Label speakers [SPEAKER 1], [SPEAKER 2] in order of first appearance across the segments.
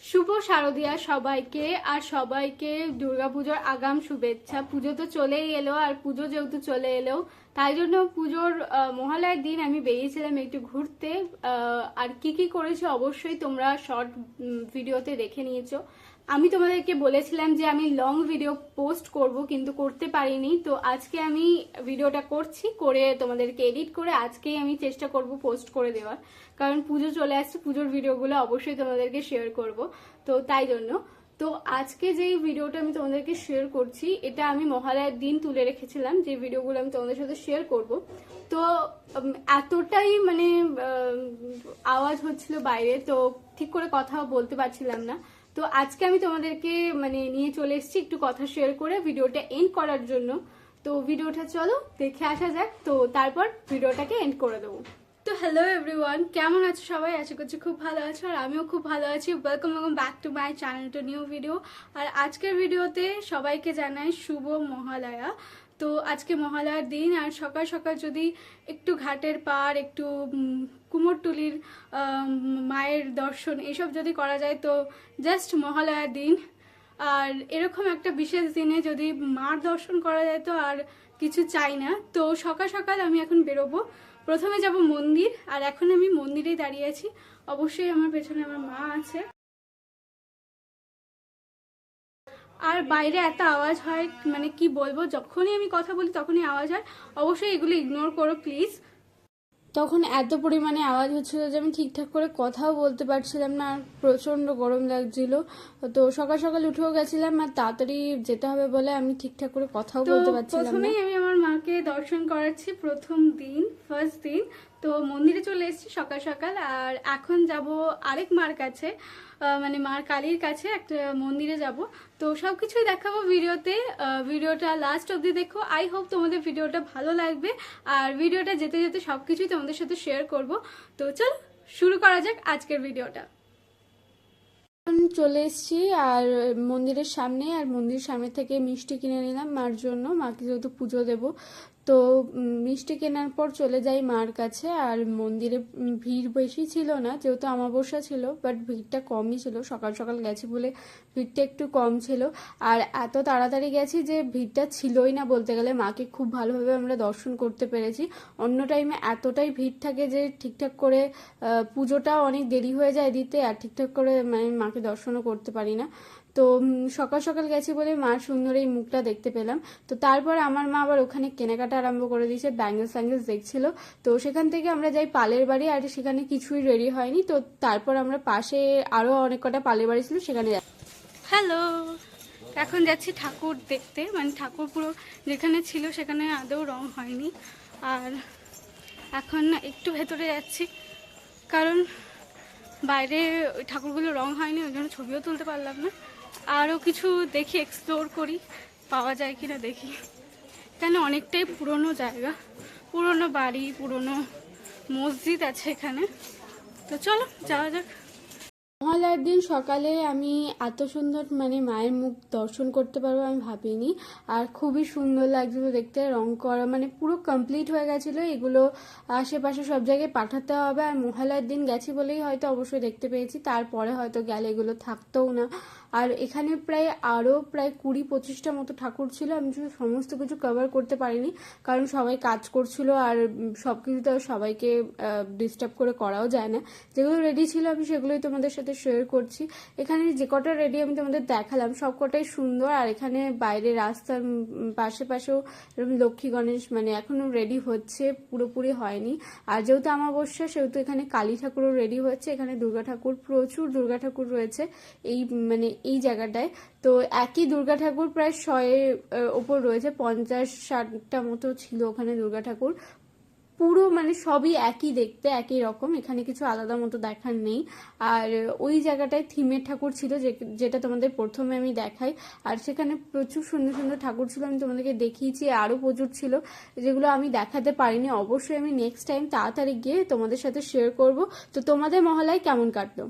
[SPEAKER 1] শুভ শারদিয়া সবাইকে, আর সবাইকে দুর্গাপুজোর আগাম শুভেচ্ছা। পুজো তো চলেই এলো, আর পুজো যেহেতু চলে এলো তাই জন্য পুজোর মহালয়ার দিন আমি বেরিয়েছিলাম একটু ঘুরতে। আর কি কি করেছি অবশ্যই তোমরা শর্ট ভিডিওতে দেখে নিয়েছো। আমি তোমাদেরকে বলেছিলাম যে আমি লং ভিডিও পোস্ট করব, কিন্তু করতে পারিনি। তো আজকে আমি ভিডিওটা করছি, করে তোমাদেরকে এডিট করে আজকেই আমি চেষ্টা করব পোস্ট করে দেওয়ার, কারণ পুজো চলে আসছে, পুজোর ভিডিওগুলো অবশ্যই তোমাদেরকে শেয়ার করব। তো তাই জন্য তো আজকে যেই ভিডিওটা আমি তোমাদেরকে শেয়ার করছি, এটা আমি মহালয়ার দিন তুলে রেখেছিলাম, যে ভিডিওগুলো আমি তোমাদের সাথে শেয়ার করব। তো এতটাই মানে আওয়াজ হচ্ছিল বাইরে, তো ঠিক করে কথা বলতে পারছিলাম না। তো আজকে আমি তোমাদেরকে মানে নিয়ে চলে এসেছি একটু কথা শেয়ার করে ভিডিওটা এন্ড করার জন্য। তো ভিডিওটা চলো দেখে আসা যাক, তো তারপর ভিডিওটাকে এন্ড করে দেবো। তো হ্যালো এভরিওয়ান, কেমন আছো সবাই? আশা করছি খুব ভালো আছো, আর আমিও খুব ভালো আছি। Welcome back to my channel to new video. আর আজকের ভিডিওতে সবাইকে জানাই শুভ মহালয়া। তো আজকে মহালয়ার দিন, আর সকাল সকাল যদি একটু ঘাটের পাড়, একটু কুমোরটুলির মায়ের দর্শন এসব যদি করা যায়, তো জাস্ট মহালয়ার দিন। আর এরকম একটা বিশেষ দিনে যদি মার দর্শন করা যায় তো আর কিছু চাই না। তো সকাল সকাল আমি এখন বেরোবো, প্রথমে যাব মন্দির, আর এখন আমি মন্দিরেই দাঁড়িয়ে আছি। অবশ্যই আমার পেছনে আমার মা আছে। আর বাইরে এত আওয়াজ হয়, মানে কি বলবো, যখনই আমি কথা বলি তখনই আওয়াজ হয়। অবশ্যই এগুলো ইগনোর করো প্লিজ। তখন এত পরিমাণে আওয়াজ হচ্ছিল যে আমি ঠিকঠাক করে কথাও বলতে পারছিলাম না, আর প্রচণ্ড গরম লাগছিল। তো সকাল সকাল উঠেও গেছিলাম, আর তাড়াতাড়ি যেতে হবে বলে আমি ঠিকঠাক করে কথাও বলতে পারছিলাম না। প্রথমেই আমি আমার মাকে দর্শন করাচ্ছি, প্রথম দিন, ফার্স্ট দিন। তো মন্দিরে চলে এসেছি সকাল সকাল, আর এখন যাব আরেক মার কাছে, মানে মার কালীর কাছে একটা মন্দিরে যাব। তো সবকিছুই দেখাবো ভিডিওতে, ভিডিওটা লাস্ট অবধি দেখো। আই হোপ তোমাদের ভিডিওটা ভালো লাগবে, আর ভিডিওটা যেতে যেতে সবকিছুই তোমাদের সাথে শেয়ার করব। তো চল শুরু করা যাক আজকের ভিডিওটা। চলে এসেছি আর মন্দিরের সামনে, আর মন্দিরের সামনে থেকে মিষ্টি কিনে নিলাম মার জন্য, মাকে যেহেতু পুজো দেব। তো মিষ্টি কেনার পর চলে যাই মার কাছে। আর মন্দিরে ভিড় বেশি ছিল না, যেহেতু অমাবস্যা ছিল, বাট ভিড়টা কমই ছিল। সকাল সকাল গেছি বলে ভিড়টা একটু কম ছিল। আর এত তাড়াতাড়ি গেছি যে ভিড়টা ছিলই না বলতে গেলে। মাকে খুব ভালোভাবে আমরা দর্শন করতে পেরেছি। অন্য টাইমে এতটাই ভিড় থাকে যে ঠিকঠাক করে পুজোটাও অনেক দেরি হয়ে যায় দিতে, আর ঠিকঠাক করে মানে মাকে দর্শনও করতে পারি না। তো সকাল সকাল গেছি বলে মার সুন্দর এই মুখটা দেখতে পেলাম। তো তারপর আমার মা আবার ওখানে কেনাকাটা আরম্ভ করে দিয়েছে, ব্যাঙ্গেলস ফ্যাঙ্গেলস দেখছিল। তো সেখান থেকে আমরা যাই পালের বাড়ি, আর সেখানে কিছুই রেডি হয়নি। তো তারপর আমরা পাশে আরও অনেক কটা পালের বাড়ি ছিল, সেখানে যাই। হ্যালো, এখন যাচ্ছি ঠাকুর দেখতে, মানে ঠাকুর পুরো যেখানে ছিল সেখানে আদৌ রং হয়নি। আর এখন একটু ভেতরে যাচ্ছি, কারণ বাইরে ওই ঠাকুরগুলো রং হয়নি, ওই জন্য ছবিও তুলতে পারলাম না। আরও কিছু দেখি, এক্সপ্লোর করি, পাওয়া যায় কিনা দেখি। কেন অনেকটাই পুরনো জায়গা, পুরনো বাড়ি, পুরনো মসজিদ আছে এখানে। তো চলো যাওয়া যাক। মহালয়ার দিন সকালে আমি এত সুন্দর মানে মায়ের মুখ দর্শন করতে পারবো আমি ভাবিনি। আর খুবই সুন্দর লাগছিল দেখতে, রং করা মানে পুরো কমপ্লিট হয়ে গেছিলো। এগুলো আশেপাশে সব জায়গায় পাঠাতে হবে, আর মহালয়ার দিন গেছি বলেই হয়তো অবশ্যই দেখতে পেয়েছি, তারপরে হয়তো গেলে এগুলো থাকতেও না। আর এখানে আরও প্রায় 20-25টা মতো ঠাকুর ছিল। আমি সমস্ত কিছু কভার করতে পারিনি, কারণ সবাই কাজ করছিল, আর সব কিছু তো সবাইকে ডিস্টার্ব করে করাও যায় না। যেগুলো রেডি ছিল আমি সেগুলোই তোমাদের সাথে শেয়ার করছি। এখানে যে কটা রেডি আমি তোমাদের দেখালাম সব কটাই সুন্দর। আর এখানে বাইরে রাস্তার পাশেও এরকম লক্ষ্মী গণেশ মানে এখনো রেডি হচ্ছে, পুরোপুরি হয়নি। আর যেহেতু অমাবস্যা সেহেতু এখানে কালী ঠাকুরও রেডি হচ্ছে। এখানে দুর্গা ঠাকুর, প্রচুর দুর্গা ঠাকুর রয়েছে এই মানে এই জায়গাটায়। তো একই দুর্গা ঠাকুর প্রায় 100-এর ওপর রয়েছে, 50-60টা মতো ছিল ওখানে দুর্গা ঠাকুর। পুরো মানে সবই একই দেখতে, একই রকম, এখানে কিছু আলাদা মতো দেখার নেই। আর ওই জায়গাটায় থিমের ঠাকুর ছিল, যেটা তোমাদের প্রথমে আমি দেখাই। আর সেখানে প্রচুর সুন্দর সুন্দর ঠাকুর ছিল, আমি তোমাদেরকে দেখিয়েছি। আরও প্রচুর ছিল যেগুলো আমি দেখাতে পারিনি। অবশ্যই আমি নেক্সট টাইম তাড়াতাড়ি গিয়ে তোমাদের সাথে শেয়ার করব। তো তোমাদের মহলায় কেমন কাটলো?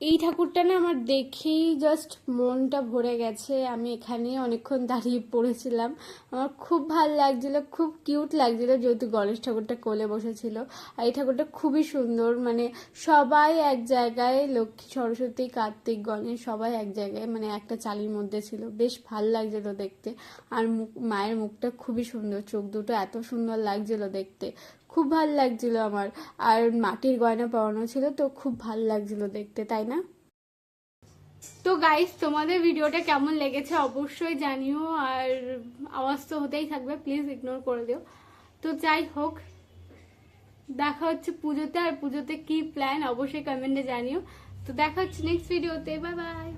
[SPEAKER 1] এই ঠাকুরটা না আমার দেখেই জাস্ট মনটা ভরে গেছে। আমি এখানে অনেকক্ষণ দাঁড়িয়ে পড়েছিলাম, আমার খুব ভাল লাগছিল, খুব কিউট লাগছিল, যেহেতু গণেশ ঠাকুরটা কোলে বসেছিল। আর এই ঠাকুরটা খুবই সুন্দর, মানে সবাই এক জায়গায়, লক্ষ্মী, সরস্বতী, কার্তিক, গণেশ সবাই এক জায়গায়, মানে একটা চালির মধ্যে ছিল, বেশ ভাল লাগছিল দেখতে। আর মায়ের মুখটা খুবই সুন্দর, চোখ দুটো এত সুন্দর লাগছিল দেখতে, খুব ভাল লাগছিল আমার। আর মাটির গয়না পরানো ছিল, তো খুব ভাল লাগছিল দেখতে, তাই না? তো গাইস, তোমাদের ভিডিওটা কেমন লেগেছে অবশ্যই জানিও। আর আওয়াজ তো হতেই থাকবে, প্লিজ ইগনোর করে দিও। তো যাই হোক, দেখা হচ্ছে পুজোতে, আর পুজোতে কি প্ল্যান অবশ্যই কমেন্টে জানিও। তো দেখা হচ্ছে নেক্সট ভিডিওতে, বাই বাই।